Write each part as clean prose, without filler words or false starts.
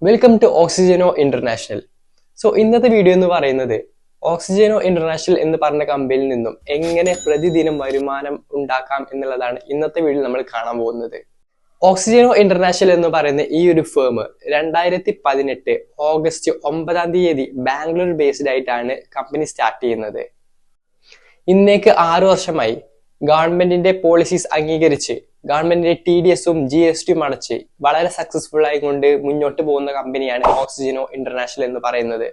Welcome to ഓക്സിജനോ international. ഇന്നത്തെ video എന്ന് പറയുന്നത് ഓക്സിജനോ ഇന്റർനാഷണൽ എന്ന് പറഞ്ഞ കമ്പനിയിൽ നിന്നും എങ്ങനെ പ്രതിദിനം വരുമാനം ഉണ്ടാക്കാം എന്നുള്ളതാണ് ഇന്നത്തെ വീഡിയോ നമ്മൾ കാണാൻ പോകുന്നത്. ഓക്സിജനോ ഇന്റർനാഷണൽ എന്ന് പറയുന്ന ഈ ഒരു ഫേം 2018 ഓഗസ്റ്റ് 9 ബാംഗ്ലൂർ ബേസ്ഡ് ആയിട്ടാണ് കമ്പനി സ്റ്റാർട്ട് ചെയ്യുന്നത്. ഇന്നേക്ക് 6 വർഷമായി ഗവൺമെന്റിന്റെ പോളിസീസ് അംഗീകരിച്ച് ഗവൺമെന്റിന്റെ TDSഉം GSTയും അടച്ച് വളരെ സക്സസ്ഫുൾ ആയിക്കൊണ്ട് മുന്നോട്ട് പോകുന്ന കമ്പനിയാണ് ഓക്സിജനോ ഇന്റർനാഷണൽ എന്ന് പറയുന്നത്.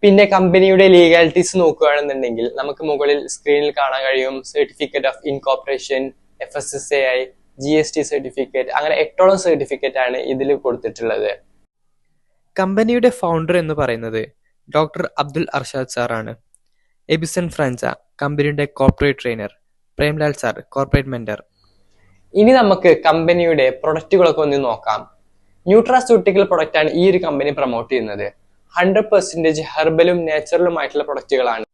പിന്നെ കമ്പനിയുടെ ലീഗാലിറ്റീസ് നോക്കുകയാണെന്നുണ്ടെങ്കിൽ നമുക്ക് മുകളിൽ സ്ക്രീനിൽ കാണാൻ കഴിയും certificate of incorporation, FSSAI, GST certificate, അങ്ങനെ 8ഓളം സർട്ടിഫിക്കറ്റ് ആണ് ഇതിൽ കൊടുത്തിട്ടുള്ളത്. കമ്പനിയുടെ ഫൗണ്ടർ എന്ന് പറയുന്നത് ഡോക്ടർ അബ്ദുൽ അർഷാദ് സാറാണ്. എബിസൺ ഫ്രാൻസ കമ്പനിയുടെ corporate trainer, Premlal sir corporate mentor. ഇനി നമുക്ക് കമ്പനിയുടെ പ്രൊഡക്റ്റുകളൊക്കെ ഒന്ന് നോക്കാം. ന്യൂട്രാസ്യൂട്ടിക്കൽ പ്രൊഡക്റ്റ് ആണ് ഈ ഒരു കമ്പനി പ്രൊമോട്ട് ചെയ്യുന്നത്. 100% ഹെർബലും നാച്ചുറലുമായിട്ടുള്ള പ്രൊഡക്റ്റുകളാണ്.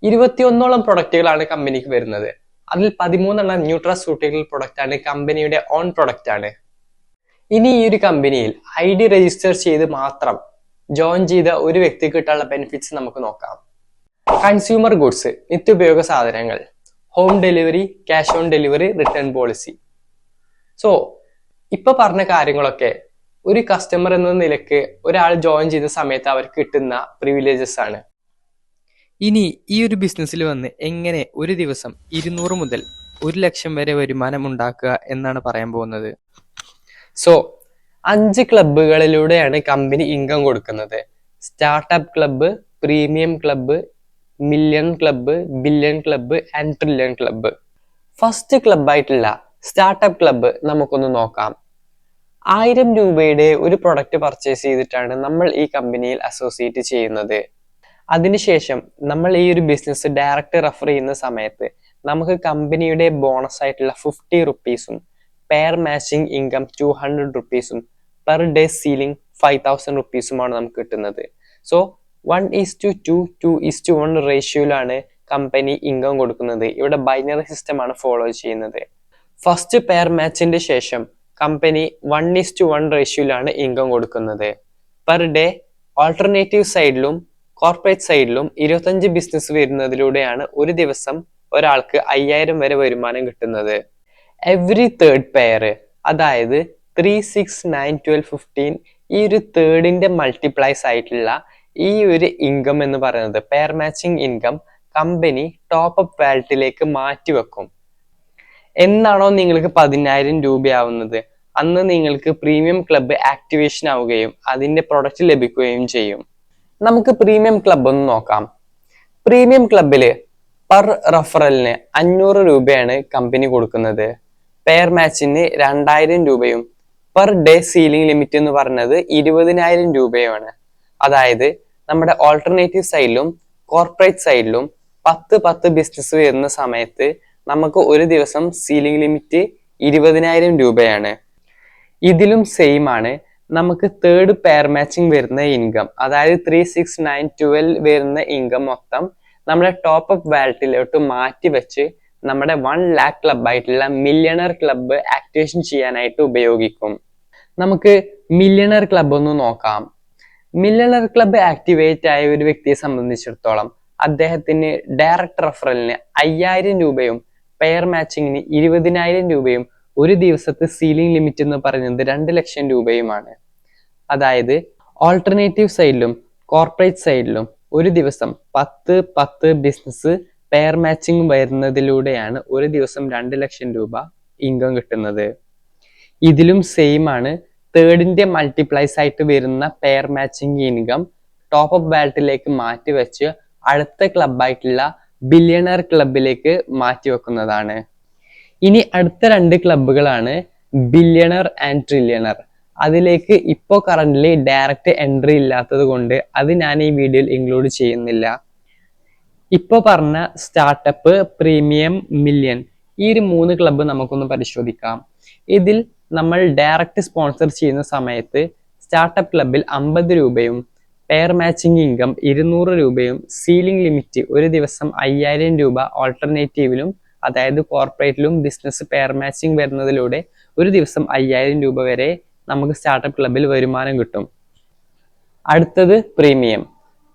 21ഓളം പ്രൊഡക്റ്റുകളാണ് കമ്പനിക്ക് വരുന്നത്. അതിൽ 13 ന്യൂട്രാസ്യൂട്ടിക്കൽ പ്രൊഡക്റ്റ് ആണ്, കമ്പനിയുടെ ഓൺ പ്രൊഡക്റ്റ് ആണ്. ഇനി ഈ ഒരു കമ്പനിയിൽ ID രജിസ്റ്റർ ചെയ്ത് മാത്രം ജോയിൻ ചെയ്ത ഒരു വ്യക്തിക്ക് കിട്ടാനുള്ള ബെനിഫിറ്റ്സ് നമുക്ക് നോക്കാം. കൺസ്യൂമർ ഗുഡ്സ്, നിത്യോപയോഗ സാധനങ്ങൾ, home delivery, cash on delivery, return policy. ഇപ്പൊ പറഞ്ഞ കാര്യങ്ങളൊക്കെ ഒരു കസ്റ്റമർ എന്ന നിലയ്ക്ക് ഒരാൾ ജോയിൻ ചെയ്ത സമയത്ത് അവർക്ക് കിട്ടുന്ന പ്രിവിലേജസ് ആണ്. ഇനി ഈ ഒരു ബിസിനസ്സിൽ വന്ന് എങ്ങനെ ഒരു ദിവസം 200 മുതൽ 1 ലക്ഷം വരെ വരുമാനം ഉണ്ടാക്കുക എന്നാണ് പറയാൻ പോകുന്നത്. 5 ക്ലബുകളിലൂടെയാണ് കമ്പനി ഇൻകം കൊടുക്കുന്നത്. Startup club, premium club, million club, billion club and trillion club. First ക്ലബ്ബായിട്ടുള്ള സ്റ്റാർട്ടപ്പ് ക്ലബ്ബ് നമുക്കൊന്ന് നോക്കാം. 1000 രൂപയുടെ ഒരു പ്രൊഡക്റ്റ് പർച്ചേസ് ചെയ്തിട്ടാണ് നമ്മൾ ഈ കമ്പനിയിൽ അസോസിയേറ്റ് ചെയ്യുന്നത്. അതിനുശേഷം നമ്മൾ ഈ ഒരു ബിസിനസ് ഡയറക്റ്റ് റെഫർ ചെയ്യുന്ന സമയത്ത് നമുക്ക് കമ്പനിയുടെ ബോണസ് ആയിട്ടുള്ള 50 റുപ്പീസും പെയർ മാച്ചിങ് ഇൻകം 200 റുപ്പീസും പെർ ഡേ സീലിംഗ് 5000 റുപ്പീസുമാണ് നമുക്ക് കിട്ടുന്നത്. 1:2, 2:1 റേഷ്യോയിലാണ് കമ്പനി ഇൻകം കൊടുക്കുന്നത്. ഇവിടെ ബൈനറി സിസ്റ്റം ആണ് ഫോളോ ചെയ്യുന്നത്. ഫസ്റ്റ് പെയർ മാച്ചിന്റെ ശേഷം കമ്പനി 1:1 റേഷ്യോയിലാണ് ഇൻകം കൊടുക്കുന്നത്. പെർ ഡേ ഓൾട്ടർനേറ്റീവ് സൈഡിലും കോർപ്പറേറ്റ് സൈഡിലും 25 ബിസിനസ് വരുന്നതിലൂടെയാണ് ഒരു ദിവസം ഒരാൾക്ക് 5000 വരെ വരുമാനം കിട്ടുന്നത്. എവറി തേർഡ് പെയർ, അതായത് 3, 6, 9, 12, 15 ഈ ഒരു തേർഡിന്റെ മൾട്ടിപ്ലൈസ് ആയിട്ടുള്ള ഈ ഒരു ഇൻകം എന്ന് പറയുന്നത് pair matching income company top up വാലറ്റിലേക്ക് മാറ്റി വെക്കും. എന്നാണോ നിങ്ങൾക്ക് 10000 രൂപയാവുന്നത് അന്ന് നിങ്ങൾക്ക് പ്രീമിയം ക്ലബ്ബ് ആക്ടിവേഷൻ ആവുകയും അതിന്റെ പ്രൊഡക്റ്റ് ലഭിക്കുകയും ചെയ്യും. നമുക്ക് പ്രീമിയം ക്ലബ്ബ് ഒന്ന് നോക്കാം. പ്രീമിയം ക്ലബില് പെർ റെഫറലിന് 500 രൂപയാണ് കമ്പനി കൊടുക്കുന്നത്. പെയർ മാച്ചിന് 2000 രൂപയും പെർ ഡേ സീലിംഗ് ലിമിറ്റ് എന്ന് പറയുന്നത് 20000 രൂപയുമാണ്. അതായത് നമ്മുടെ ഓൾട്ടർനേറ്റീവ് സൈഡിലും കോർപ്പറേറ്റ് സൈഡിലും 10 ബിസിനസ് വരുന്ന സമയത്ത് നമുക്ക് ഒരു ദിവസം സീലിംഗ് ലിമിറ്റ് 20000 രൂപയാണ്. ഇതിലും സെയിം ആണ് നമുക്ക് തേർഡ് പെയർ മാച്ചിങ് വരുന്ന ഇൻകം, അതായത് 3, 6, 9, 12 വരുന്ന ഇൻകം മൊത്തം നമ്മുടെ ടോപ്പ് അപ്പ് വാലറ്റിലോട്ട് മാറ്റി വെച്ച് നമ്മുടെ 1 lakh ക്ലബ് ആയിട്ടുള്ള മില്യണർ ക്ലബ്ബ് ആക്ടിവേഷൻ ചെയ്യാനായിട്ട് ഉപയോഗിക്കും. നമുക്ക് മില്യണർ ക്ലബ്ബ് ഒന്ന് നോക്കാം. മില്യണർ ക്ലബ്ബ് ആക്ടിവേറ്റ് ആയ ഒരു വ്യക്തിയെ സംബന്ധിച്ചിടത്തോളം അദ്ദേഹത്തിന് ഡയറക്റ്റ് റെഫറലിന് 5000 രൂപയും പെയർ മാച്ചിങ്ങിന് 20000 രൂപയും ഒരു ദിവസത്തെ സീലിംഗ് ലിമിറ്റ് എന്ന് പറയുന്നത് 2 ലക്ഷം രൂപയുമാണ്. അതായത് ഓൾട്ടർനേറ്റീവ് സൈഡിലും കോർപ്പറേറ്റ് സൈഡിലും ഒരു ദിവസം 10 ബിസിനസ് പെയർ മാച്ചിങ് വരുന്നതിലൂടെയാണ് ഒരു ദിവസം 2 ലക്ഷം രൂപ ഇൻകം കിട്ടുന്നത്. ഇതിലും സെയിം ആണ് തേർഡിന്റെ മൾട്ടിപ്ലൈസ് ആയിട്ട് വരുന്ന pair matching income top up വാലറ്റിലേക്ക് മാറ്റി വെച്ച് അടുത്ത ക്ലബായിട്ടുള്ള ബില്യണർ ക്ലബിലേക്ക് മാറ്റി വെക്കുന്നതാണ്. ഇനി അടുത്ത 2 ക്ലബുകളാണ് ബില്യണർ ആൻഡ് ട്രില്യണർ. അതിലേക്ക് ഇപ്പോൾ കറന്റ്ലി ഡയറക്റ്റ് എൻട്രി ഇല്ലാത്തത് കൊണ്ട് അത് ഞാൻ ഈ വീഡിയോയിൽ ഇൻക്ലൂഡ് ചെയ്യുന്നില്ല. ഇപ്പോൾ പറഞ്ഞ സ്റ്റാർട്ടപ്പ്, പ്രീമിയം, മില്യൺ ഈ ഒരു 3 ക്ലബ്ബ് നമുക്കൊന്ന് പരിശോധിക്കാം. ഇതിൽ നമ്മൾ ഡയറക്റ്റ് സ്പോൺസർ ചെയ്യുന്ന സമയത്ത് സ്റ്റാർട്ടപ്പ് ക്ലബിൽ 50 രൂപയും പെയർ മാച്ചിങ് ഇൻകം 200 രൂപയും സീലിംഗ് ലിമിറ്റ് ഒരു ദിവസം 5000 രൂപ ഓൾട്ടർനേറ്റീവിലും അതായത് കോർപ്പറേറ്റിലും ബിസിനസ് പെയർ മാച്ചിങ് വരുന്നതിലൂടെ ഒരു ദിവസം 5000 രൂപ വരെ നമുക്ക് സ്റ്റാർട്ടപ്പ് ക്ലബിൽ വരുമാനം കിട്ടും. അടുത്തത് പ്രീമിയം.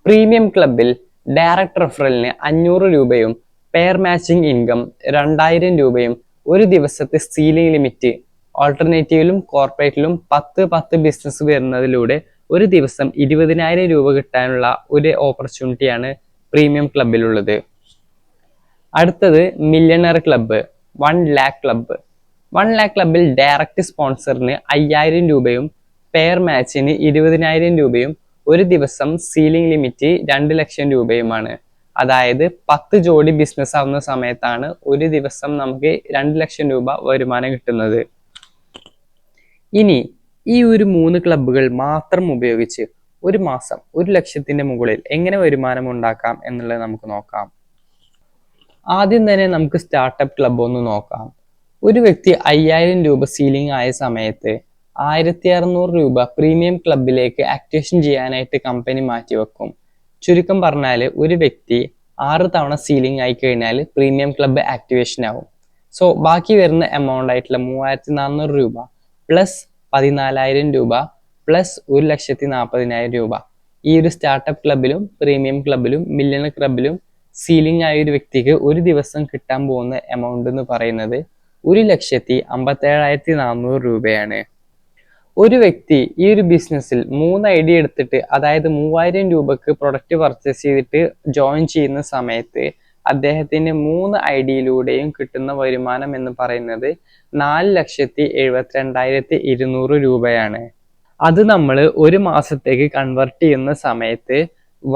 പ്രീമിയം ക്ലബിൽ ഡയറക്ട് റെഫറലിന് 500 രൂപയും പെയർ മാച്ചിങ് ഇൻകം 2000 രൂപയും ഒരു ദിവസത്തെ സീലിംഗ് ലിമിറ്റ് ഓൾട്ടർനേറ്റീവിലും കോർപ്പറേറ്റിലും 10 ബിസിനസ് വരുന്നതിലൂടെ ഒരു ദിവസം 20,000 രൂപ കിട്ടാനുള്ള ഒരു ഓപ്പർച്യൂണിറ്റിയാണ് പ്രീമിയം ക്ലബിലുള്ളത്. അടുത്തത് millionaire club, 1 lakh club. 1 lakh ക്ലബിൽ ഡയറക്റ്റ് സ്പോൺസറിന് 5000 രൂപയും പെയർ മാച്ചിന് 20,000 രൂപയും ഒരു ദിവസം സീലിംഗ് ലിമിറ്റ് 2 ലക്ഷം രൂപയുമാണ്. അതായത് 10 ജോഡി ബിസിനസ് ആവുന്ന സമയത്താണ് ഒരു ദിവസം നമുക്ക് 2 ലക്ഷം രൂപ വരുമാനം കിട്ടുന്നത്. ഇനി ഈ ഒരു 3 ക്ലബ്ബുകൾ മാത്രം ഉപയോഗിച്ച് ഒരു മാസം 1 ലക്ഷത്തിന്റെ മുകളിൽ എങ്ങനെ വരുമാനം ഉണ്ടാക്കാം എന്നുള്ളത് നമുക്ക് നോക്കാം. ആദ്യം തന്നെ നമുക്ക് സ്റ്റാർട്ടപ്പ് ക്ലബ്ബ് ഒന്ന് നോക്കാം. ഒരു വ്യക്തി 5000 രൂപ സീലിംഗ് ആയ സമയത്ത് 1600 രൂപ പ്രീമിയം ക്ലബിലേക്ക് ആക്ടിവേഷൻ ചെയ്യാനായിട്ട് കമ്പനി മാറ്റിവെക്കും. ചുരുക്കം പറഞ്ഞാൽ ഒരു വ്യക്തി 6 തവണ സീലിംഗ് ആയി കഴിഞ്ഞാൽ പ്രീമിയം ക്ലബ്ബ് ആക്ടിവേഷൻ ആവും. സോ ബാക്കി വരുന്ന എമൗണ്ട് ആയിട്ടുള്ള 3400 രൂപ പ്ലസ് 14,000 രൂപ പ്ലസ് 1,40,000 രൂപ ഈ ഒരു സ്റ്റാർട്ടപ്പ് ക്ലബിലും പ്രീമിയം ക്ലബിലും മില്യണർ ക്ലബിലും സീലിംഗ് ആയ ഒരു വ്യക്തിക്ക് ഒരു ദിവസം കിട്ടാൻ പോകുന്ന എമൗണ്ട് എന്ന് പറയുന്നത് 1,57,400 രൂപയാണ്. ഒരു വ്യക്തി ഈ ഒരു ബിസിനസ്സിൽ 3 ഐഡിയ എടുത്തിട്ട്, അതായത് 3000 രൂപക്ക് പ്രൊഡക്റ്റ് പർച്ചേസ് ചെയ്തിട്ട് ജോയിൻ ചെയ്യുന്ന സമയത്ത് അദ്ദേഹത്തിന് 3 ഐഡിയയിലൂടെയും കിട്ടുന്ന വരുമാനം എന്ന് പറയുന്നത് 4,72,200 രൂപയാണ്. അത് നമ്മൾ ഒരു മാസത്തേക്ക് കൺവേർട്ട് ചെയ്യുന്ന സമയത്ത്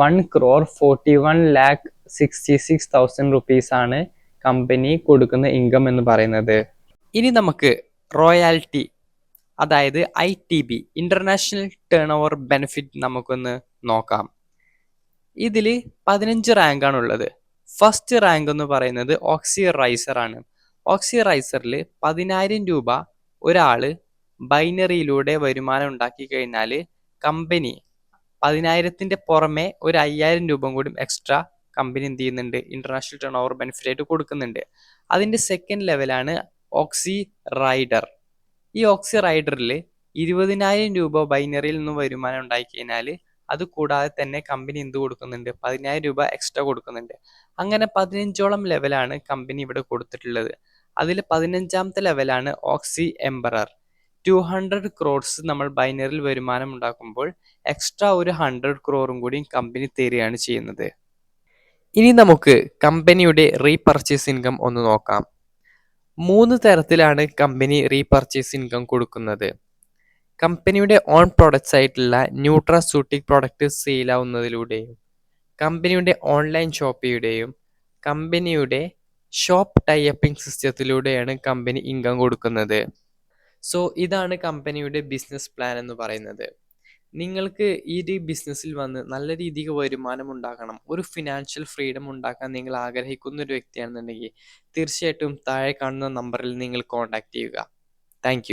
1,41,66,000 റുപ്പീസ് ആണ് കമ്പനി കൊടുക്കുന്ന ഇൻകം എന്ന് പറയുന്നത്. ഇനി നമുക്ക് റോയാലിറ്റി, അതായത് ITB, international turn over benefit നമുക്കൊന്ന് നോക്കാം. ഇതിൽ 15 റാങ്കാണ് ഉള്ളത്. ഫസ്റ്റ് റാങ്ക് എന്ന് പറയുന്നത് ഓക്സി റൈസർ ആണ്. ഓക്സി റൈസറിൽ 10,000 രൂപ ഒരാള് ബൈനറിയിലൂടെ വരുമാനം ഉണ്ടാക്കി കഴിഞ്ഞാൽ കമ്പനി 10,000ന്റെ പുറമെ ഒരു 5,000 രൂപ കൂടി എക്സ്ട്രാ കമ്പനി എന്ത് ചെയ്യുന്നുണ്ട്, ഇന്റർനാഷണൽ ടേൺ ഓവർ ബെനിഫിറ്റ് ആയിട്ട് കൊടുക്കുന്നുണ്ട്. അതിന്റെ സെക്കൻഡ് ലെവലാണ് ഓക്സി റൈഡർ. ഈ ഓക്സി റൈഡറിൽ 20,000 രൂപ ബൈനറിയിൽ നിന്ന് വരുമാനം ഉണ്ടായി കഴിഞ്ഞാൽ അത് കൂടാതെ തന്നെ കമ്പനി എന്ത് കൊടുക്കുന്നുണ്ട്, 10,000 രൂപ എക്സ്ട്രാ കൊടുക്കുന്നുണ്ട്. അങ്ങനെ 15ഓളം ലെവലാണ് കമ്പനി ഇവിടെ കൊടുത്തിട്ടുള്ളത്. അതിൽ 15ാമത്തെ ലെവലാണ് ഓക്സി എംബറർ. 200 ക്രോഡ്സ് നമ്മൾ ബൈനറിയിൽ വരുമാനം ഉണ്ടാക്കുമ്പോൾ എക്സ്ട്രാ ഒരു 100 ക്രോറും കൂടി കമ്പനി തരികയാണ് ചെയ്യുന്നത്. ഇനി നമുക്ക് കമ്പനിയുടെ റീപർച്ചേസ് ഇൻകം ഒന്ന് നോക്കാം. 3 തരത്തിലാണ് കമ്പനി റീപർച്ചേസ് ഇൻകം കൊടുക്കുന്നത്. കമ്പനിയുടെ ഓൺ പ്രൊഡക്ട്സ് ആയിട്ടുള്ള ന്യൂട്രാസ്യൂട്ടിക് പ്രൊഡക്റ്റ് സെയിൽ ആവുന്നതിലൂടെയും കമ്പനിയുടെ ഓൺലൈൻ ഷോപ്പിലൂടെയും കമ്പനിയുടെ ഷോപ്പ് ടൈപ്പിംഗ് സിസ്റ്റത്തിലൂടെയാണ് കമ്പനി ഇൻകം കൊടുക്കുന്നത്. സോ ഇതാണ് കമ്പനിയുടെ ബിസിനസ് പ്ലാൻ എന്ന് പറയുന്നത്. നിങ്ങൾക്ക് ഈ ഒരു ബിസിനസ്സിൽ വന്ന് നല്ല രീതിക്ക് വരുമാനം ഉണ്ടാക്കണം, ഒരു ഫിനാൻഷ്യൽ ഫ്രീഡം ഉണ്ടാക്കാൻ നിങ്ങൾ ആഗ്രഹിക്കുന്ന ഒരു വ്യക്തിയാണെന്നുണ്ടെങ്കിൽ തീർച്ചയായിട്ടും താഴെ കാണുന്ന നമ്പറിൽ നിങ്ങൾ കോൺടാക്ട് ചെയ്യുക. താങ്ക്